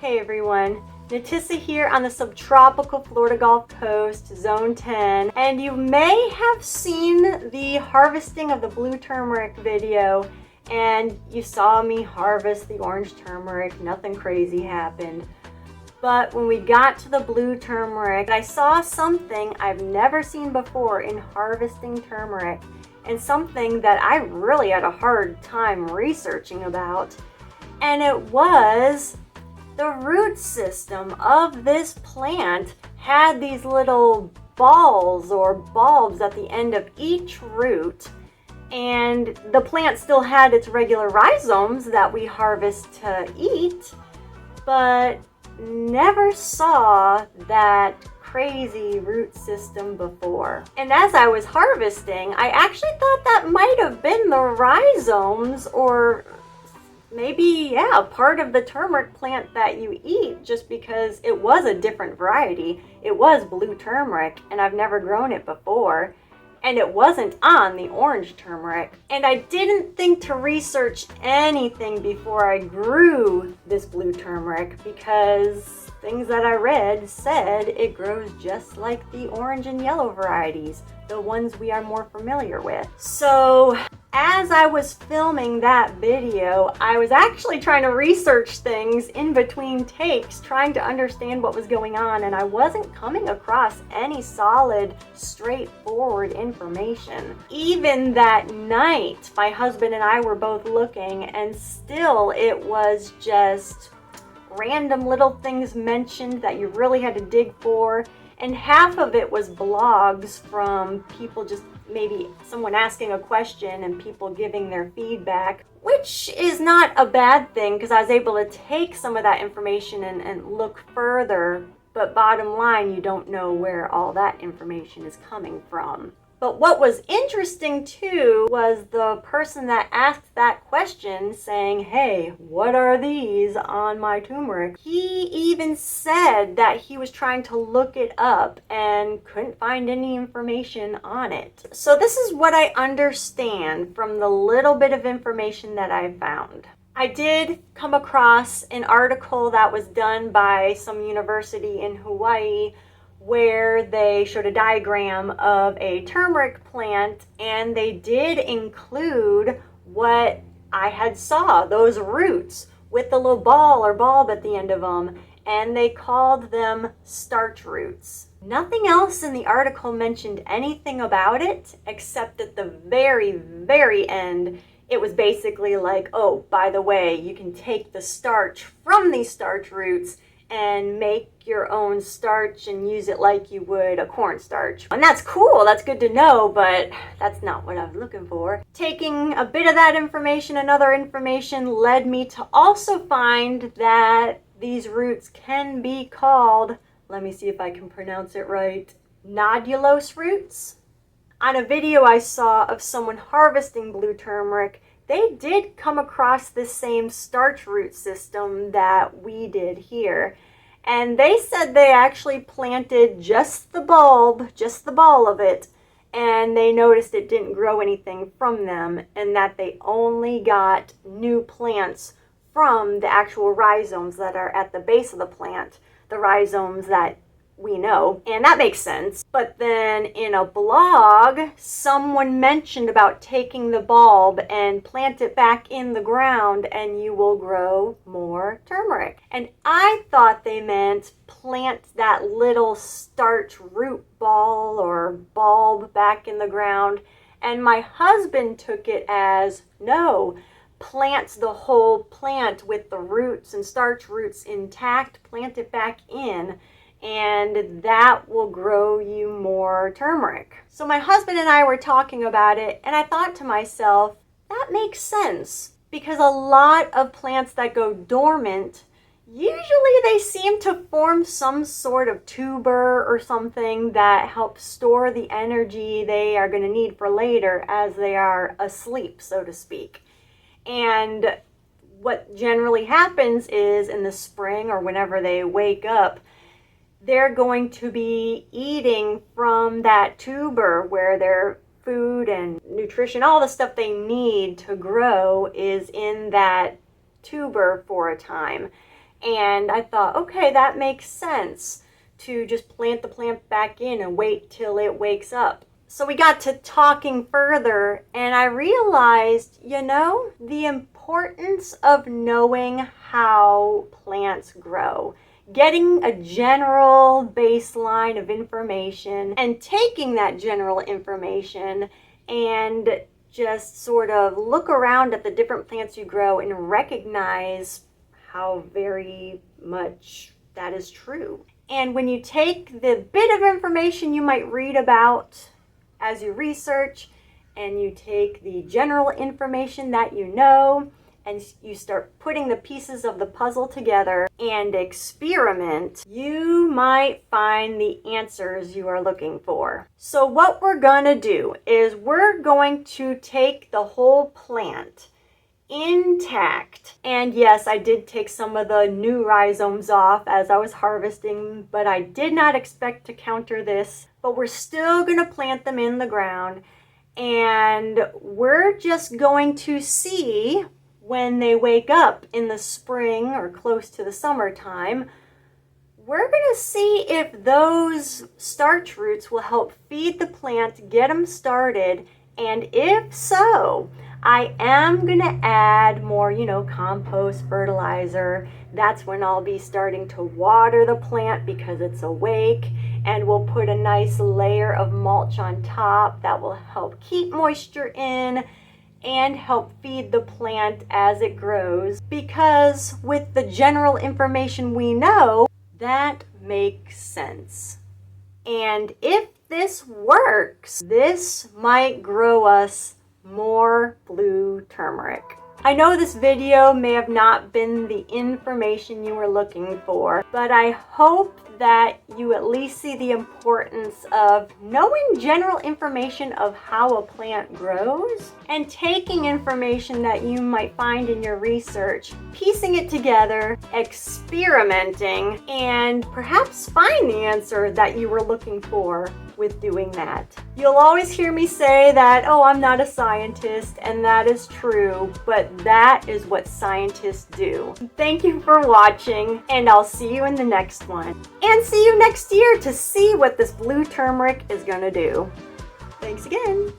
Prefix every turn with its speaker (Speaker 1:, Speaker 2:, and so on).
Speaker 1: Hey everyone, Natissa here on the subtropical Florida Gulf Coast, Zone 10, and you may have seen the harvesting of the blue turmeric video, and you saw me harvest the orange turmeric. Nothing crazy happened. But when we got to the blue turmeric, I saw something I've never seen before in harvesting turmeric, and something that I really had a hard time researching about. And it was the root system of this plant had these little balls or bulbs at the end of each root, and the plant still had its regular rhizomes that we harvest to eat, but never saw that crazy root system before. And as I was harvesting, I actually thought that might have been the rhizomes, or maybe, yeah, part of the turmeric plant that you eat, just because it was a different variety. It was blue turmeric, and I've never grown it before. And it wasn't on the orange turmeric. And I didn't think to research anything before I grew this blue turmeric, because things that I read said it grows just like the orange and yellow varieties, the ones we are more familiar with. So as I was filming that video, I was actually trying to research things in between takes, trying to understand what was going on, and I wasn't coming across any solid, straightforward information. Even that night, my husband and I were both looking, and still it was just random little things mentioned that you really had to dig for, and half of it was blogs from people, just maybe someone asking a question and people giving their feedback, which is not a bad thing because I was able to take some of that information and look further, but bottom line, you don't know where all that information is coming from. But what was interesting too was the person that asked that question saying, hey, what are these on my turmeric? He even said that he was trying to look it up and couldn't find any information on it. So this is what I understand from the little bit of information that I found. I did come across an article that was done by some university in Hawaii where they showed a diagram of a turmeric plant, and they did include what I had saw, those roots with the little ball or bulb at the end of them, and they called them starch roots. Nothing else in the article mentioned anything about it, except at the very, very end, it was basically like, oh, by the way, you can take the starch from these starch roots and make your own starch and use it like you would a cornstarch. And that's cool, that's good to know, but that's not what I was looking for. Taking a bit of that information and other information led me to also find that these roots can be called, let me see if I can pronounce it right, nodulose roots. On a video I saw of someone harvesting blue turmeric, they did come across this same starch root system that we did here. And they said they actually planted just the bulb, just the ball of it, and they noticed it didn't grow anything from them, and that they only got new plants from the actual rhizomes that are at the base of the plant, the rhizomes that we know, and that makes sense. But then in a blog, someone mentioned about taking the bulb and plant it back in the ground and you will grow more turmeric. And I thought they meant plant that little starch root ball or bulb back in the ground, and my husband took it as, no, plant the whole plant with the roots and starch roots intact, plant it back in, and that will grow you more turmeric. So my husband and I were talking about it, and I thought to myself, that makes sense, because a lot of plants that go dormant, usually they seem to form some sort of tuber or something that helps store the energy they are going to need for later as they are asleep, so to speak. And what generally happens is in the spring or whenever they wake up, they're going to be eating from that tuber where their food and nutrition, all the stuff they need to grow is in that tuber for a time. And I thought, okay, that makes sense to just plant the plant back in and wait till it wakes up. So we got to talking further, and I realized, the importance of knowing how plants grow. Getting a general baseline of information and taking that general information and just sort of look around at the different plants you grow and recognize how very much that is true. And when you take the bit of information you might read about as you research, and you take the general information that you know, and you start putting the pieces of the puzzle together and experiment, you might find the answers you are looking for. So what we're gonna do is we're going to take the whole plant intact. And yes, I did take some of the new rhizomes off as I was harvesting, but I did not expect to counter this. But we're still gonna plant them in the ground, and we're just going to see when they wake up in the spring or close to the summertime. We're gonna see if those starch roots will help feed the plant, get them started, and if so, I am gonna add more, compost, fertilizer. That's when I'll be starting to water the plant because it's awake, and we'll put a nice layer of mulch on top that will help keep moisture in and help feed the plant as it grows, because with the general information we know, that makes sense. And if this works, this might grow us more blue turmeric. I know this video may have not been the information you were looking for, but I hope that you at least see the importance of knowing general information of how a plant grows and taking information that you might find in your research, piecing it together, experimenting, and perhaps find the answer that you were looking for with doing that. You'll always hear me say that, oh, I'm not a scientist, and that is true, but that is what scientists do. Thank you for watching, and I'll see you in the next one. And see you next year to see what this blue turmeric is gonna do. Thanks again.